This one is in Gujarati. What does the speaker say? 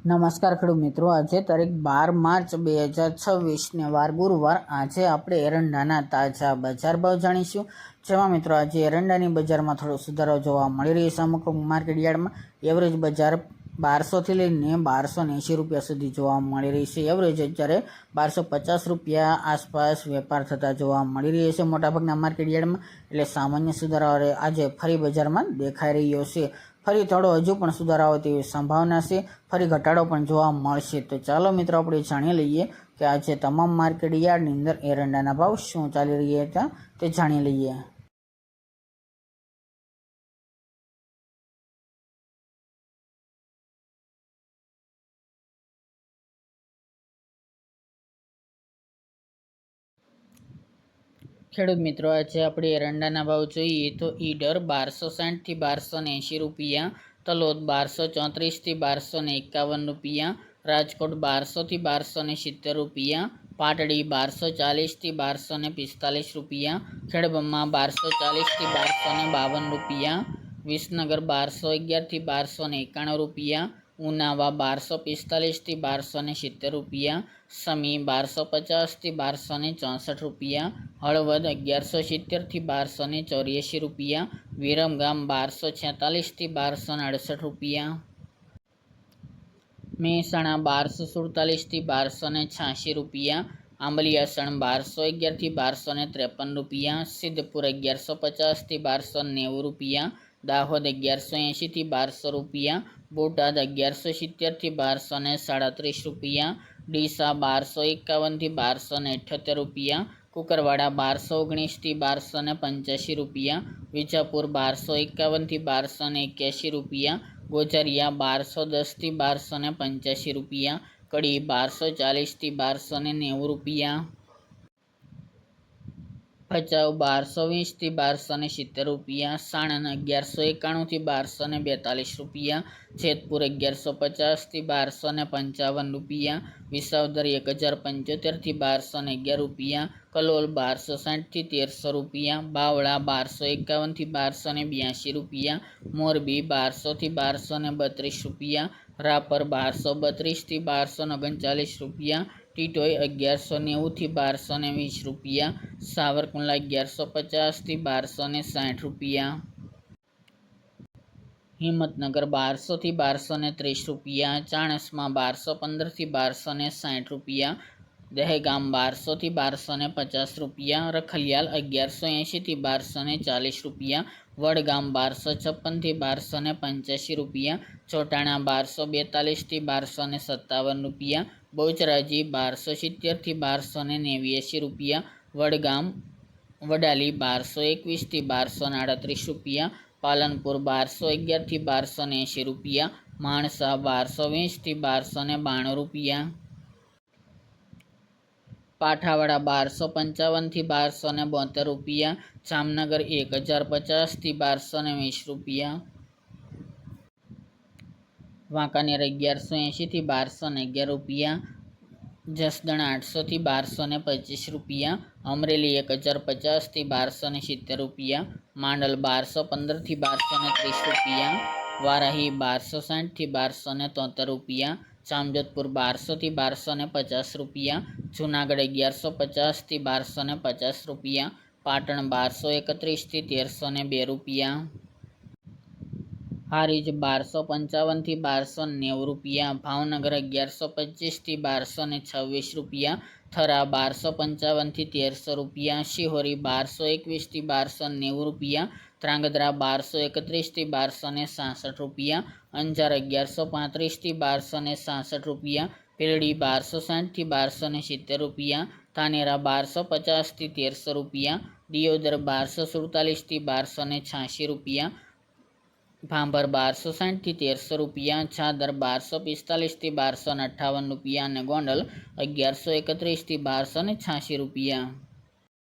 નમસ્કાર ખેડૂત મિત્રો, આજે તારીખ 12 માર્ચ 2026 ને વાર ગુરુવાર। આજે આપણે એરંડાના તાજા બજાર ભાવ જાણીશું। જેમાં મિત્રો આજે એરંડાની બજારમાં થોડો સુધારો જોવા મળી રહ્યો છે। અમુક માર્કેટ યાર્ડમાં એવરેજ બજાર 1200 થી લઈને 1280 રૂપિયા સુધી જોવા મળી રહી છે। એવરેજ અત્યારે 1250 રૂપિયા આસપાસ વેપાર થતા જોવા મળી રહ્યો છે મોટાભાગના માર્કેટ યાર્ડમાં। એટલે સામાન્ય સુધારો આજે ફરી બજારમાં દેખાઈ રહ્યો છે। ફરી થોડો હજુ પણ સુધારો આવે તેવી સંભાવના છે, ફરી ઘટાડો પણ જોવા મળશે। તો ચાલો મિત્રો આપણે જાણી લઈએ કે આજે તમામ માર્કેટ યાર્ડની અંદર એરંડાના ભાવ શું ચાલી રહ્યા હતા તે જાણી લઈએ। ખેડૂત મિત્રો, આજે આપણે એરંડાના ભાવ જોઈએ તો ઈડર 1260 થી 1280 રૂપિયા, તલોદ 1234 થી 1251 રૂપિયા, રાજકોટ 1200 થી 1270 રૂપિયા, પાટડી 1240 થી 1245 રૂપિયા, ખેડબ્રહ્મા 1240 થી 1252 રૂપિયા, વિસનગર 1211 થી 1291 રૂપિયા, ઉનાવા 1245 થી 1270 રૂપિયા, સમી 1250 થી 1264 રૂપિયા, હળવદ 1170 થી 1284 રૂપિયા, વિરમગામ 1246 થી 1268 રૂપિયા, મહેસાણા 1247 થી 1286 રૂપિયા, આંબલિયાસણ 1211 થી 1253 રૂપિયા, સિદ્ધપુર 1150 થી 1290 રૂપિયા, દાહોદ 1180 થી 1200 રૂપિયા, બોટાદ 1170 થી 1237 રૂપિયા, ડીસા 1251 થી 1278 રૂપિયા, કુકરવાડા 1219 થી 1285 રૂપિયા, વિજાપુર 1251 થી 1281 રૂપિયા, ગોઝરિયા 1210 થી 1285 રૂપિયા, કડી 1240 થી 1290 રૂપિયા, ભચાઉ 1220 થી 1270 રૂપિયા, સાણંદ 1191 થી 1242 રૂપિયા, જેતપુર 1150 થી 1255 રૂપિયા, વિસાવદર 1075 થી 1211 રૂપિયા, કલોલ 1260 થી 1300 રૂપિયા, બાવળા 1251 થી 1282 રૂપિયા, મોરબી 1200 થી 1232 રૂપિયા, રાપર 1232 થી 1239 રૂપિયા, ટીટોઈ 1190 થી 1220 રૂપિયા, સાવરકુંડલા 1150 થી 1260 રૂપિયા, હિંમતનગર 1200 થી 1230 રૂપિયા, ચાણસ્મા 1215 થી 1260 રૂપિયા, દહેગામ 1200 થી 1250 રૂપિયા, રખલિયાલ 1180 થી 1240 રૂપિયા, વડગામ 1256 થી 1285 રૂપિયા, ચોટાણા 1242 થી 1257 રૂપિયા, બહુચરાજી 1270 થી 1289 રૂપિયા, વડાલી 1221 થી 1238 રૂપિયા, પાલનપુર 1211 થી 1280 રૂપિયા, માણસા 1220 થી 1292 રૂપિયા, પાઠાવાડા 1255 થી 1272 રૂપિયા, જામનગર 1050 થી 1220 રૂપિયા, વાંકાનેર 1180 થી 1211 રૂપિયા, જસદણ 800 થી 1225 રૂપિયા, અમરેલી 1050 થી 1270 રૂપિયા, માંડલ 1215 થી 1230 રૂપિયા, વારાહી 1260 થી 1273 રૂપિયા, જામજોધપુર 1200 થી 1250 રૂપિયા, જૂનાગઢ 1150 થી 1250 રૂપિયા, પાટણ 1231 થી 1302 રૂપિયા, હારીજ 1255 થી 1290 રૂપિયા, ભાવનગર 1125 થી 1226 રૂપિયા, થરા 1255 થી 1300 રૂપિયા, શિહોરી 1221 થી 1290 રૂપિયા, ત્રાંગધ્રા 1231 થી 1266 રૂપિયા, અંજાર 1135 થી 1266 રૂપિયા, પીરડી 1260 થી 1270 રૂપિયા, ધાનેરા 1250 થી 1300 રૂપિયા, દિયોદર 1247 થી 1286 રૂપિયા, ભાંભર 1260 થી 1300 રૂપિયા, છાદર 1245 થી 1258 રૂપિયા અને ગોંડલ 1131 થી 1286 રૂપિયા।